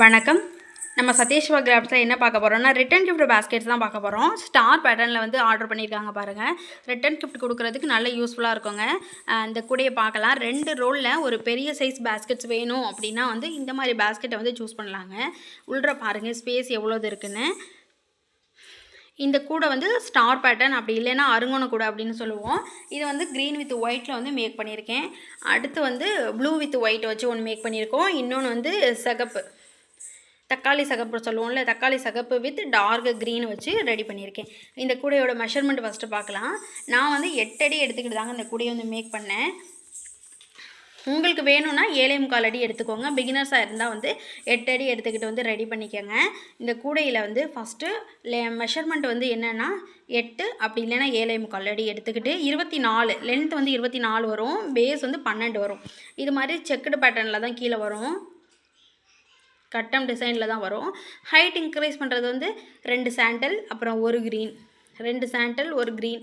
வணக்கம். நம்ம சதீஷ்வா கிராஃப்ட்ஸில் என்ன பார்க்க போகிறோம்னா ரிட்டன் கிஃப்ட் பேஸ்கெட்ஸ் தான் பார்க்க போகிறோம். ஸ்டார் பேட்டர்னில் வந்து ஆர்டர் பண்ணியிருக்காங்க பாருங்கள். ரிட்டன் கிஃப்ட் கொடுக்குறதுக்கு நல்ல யூஸ்ஃபுல்லாக இருக்குங்க. இந்த கூடையை பார்க்கலாம். 2 ரோலில் ஒரு பெரிய சைஸ் பேஸ்கெட்ஸ் வேணும் அப்படின்னா வந்து இந்த மாதிரி பேஸ்கெட்டை வந்து சூஸ் பண்ணலாங்க. உள்ள பாருங்கள் ஸ்பேஸ் எவ்வளோது இருக்குன்னு. இந்த கூடை வந்து ஸ்டார் பேட்டர்ன் அப்படி இல்லைன்னா அருங்கோண கூடை அப்படின்னு சொல்லுவோம். இது வந்து க்ரீன் வித் ஒயிட்டில் வந்து மேக் பண்ணியிருக்கேன். அடுத்து வந்து ப்ளூ வித் ஒயிட் வச்சு ஒன்று மேக் பண்ணியிருக்கோம். இன்னொன்று வந்து சிகப்பு தக்காளி சிகப்பு சொல்லுவோம்ல, தக்காளி சிகப்பு வித் டார்க் க்ரீன் வச்சு ரெடி பண்ணியிருக்கேன். இந்த கூடையோட மெஷர்மெண்ட் ஃபஸ்ட்டு பார்க்கலாம். நான் வந்து 8 அடி எடுத்துக்கிட்டு தாங்க இந்த கூடையை வந்து மேக் பண்ணேன். உங்களுக்கு வேணும்னா 7.25 அடி எடுத்துக்கோங்க. பிகினர்ஸாக இருந்தால் வந்து 8 அடி எடுத்துக்கிட்டு வந்து ரெடி பண்ணிக்கோங்க. இந்த கூடையில் வந்து ஃபஸ்ட்டு மெஷர்மெண்ட் வந்து என்னென்னா 8 அப்படி இல்லைன்னா 7.25 அடி எடுத்துக்கிட்டு 24 லென்த் வந்து 24 வரும், பேஸ் வந்து 12 வரும். இது மாதிரி செக்குடு பேட்டர்னில் தான் கீழே வரும், கட்டம் டிசைனில் தான் வரும். ஹைட் இன்க்ரீஸ் பண்ணுறது வந்து 2 சாண்டல் அப்புறம் 1 green, 2 sandal 1 green,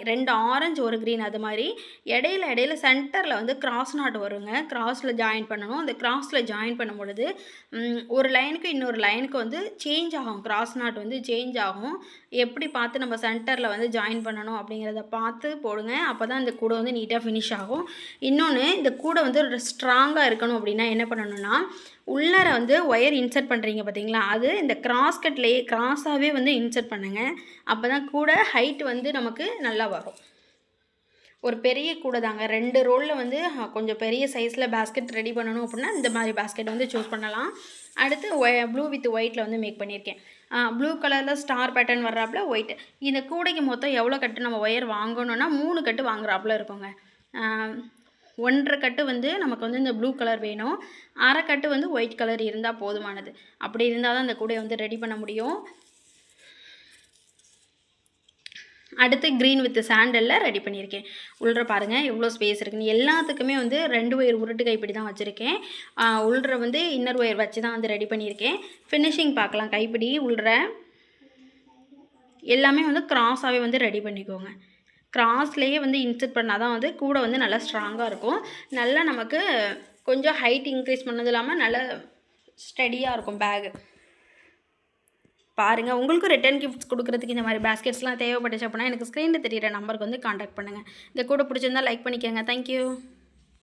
2 orange 1 green. அது மாதிரி இடையில சென்டரில் வந்து கிராஸ் நாட் வருங்க. கிராஸில் ஜாயின் பண்ணணும். அந்த கிராஸில் ஜாயின் பண்ணும் பொழுது ஒரு லைனுக்கு இன்னொரு லைனுக்கு வந்து சேஞ்ச் ஆகும். கிராஸ் நாட் வந்து சேஞ்ச் ஆகும். எப்படி பார்த்து நம்ம சென்டரில் வந்து ஜாயின் பண்ணணும் அப்படிங்கிறத பார்த்து போடுங்க. அப்போ தான் இந்த கூடை வந்து நீட்டாக ஃபினிஷ் ஆகும். இன்னொன்று, இந்த கூடை வந்து ஸ்ட்ராங்காக இருக்கணும் அப்படின்னா என்ன பண்ணணும்னா, உள்ளார வந்து ஒயர் இன்சர்ட் பண்ணுறீங்க பார்த்தீங்களா, அது இந்த கிராஸ்கட்லேயே கிராஸாகவே வந்து இன்சர்ட் பண்ணுங்கள். அப்போ தான் கூடை ஹைட் வந்து நமக்கு நல்லா வரும். ஒரு பெரிய கூடை தாங்க. 2 ரோலில் வந்து கொஞ்சம் பெரிய சைஸில் பேஸ்கெட் ரெடி பண்ணணும் அப்படின்னா இந்த மாதிரி பேஸ்கெட் வந்து சூஸ் பண்ணலாம். அடுத்து ப்ளூ வித் ஒயிட்டில் வந்து மேக் பண்ணியிருக்கேன். ப்ளூ கலரில் ஸ்டார் பேட்டர்ன் வர்றாப்புல ஒயிட். இந்த கூடைக்கு மொத்தம் எவ்வளோ கட்டு நம்ம ஒயர் வாங்கணுன்னா 3 கட்டு வாங்குறாப்புல இருக்குங்க. 1.5 கட்டு வந்து நமக்கு வந்து இந்த ப்ளூ கலர் வேணும், 1/2 கட்டு வந்து ஒயிட் கலர் இருந்தால் போதுமானது. அப்படி இருந்தால் தான் இந்த கூடையை வந்து ரெடி பண்ண முடியும். அடுத்து க்ரீன் வித் சாண்டலில் ரெடி பண்ணியிருக்கேன். உள்ள பாருங்கள் எவ்வளோ ஸ்பேஸ் இருக்குன்னு. எல்லாத்துக்குமே வந்து 2 ஒயர் உருட்டு கைப்பிடி தான் வச்சுருக்கேன். உள்ள வந்து இன்னர் ஒயர் வச்சு தான் வந்து ரெடி பண்ணியிருக்கேன். ஃபினிஷிங் பார்க்கலாம். கைப்பிடி உள்ள எல்லாமே வந்து கிராஸாகவே வந்து ரெடி பண்ணிக்கோங்க. கிராஸ்லேயே வந்து இன்சர்ட் பண்ணால் தான் வந்து கூடை வந்து நல்லா ஸ்ட்ராங்காக இருக்கும். நல்லா நமக்கு கொஞ்சம் ஹைட் இன்க்ரீஸ் பண்ணது இல்லாமல் நல்லா ஸ்டடியாக இருக்கும் பேகு. பாருங்கள், உங்களுக்கும் ரிட்டன் கிஃப்ட்ஸ் கொடுக்குறதுக்கு இந்த மாதிரி பேஸ்கெட்ஸ்லாம் தேவைப்பட்டுச்சு அப்படின்னா எனக்கு ஸ்க்ரீனில் தெரியிற நம்பருக்கு வந்து காண்டாக்ட் பண்ணுங்கள். இந்த கூடை பிடிச்சிருந்தால் லைக் பண்ணிக்கோங்க. தேங்க்யூ.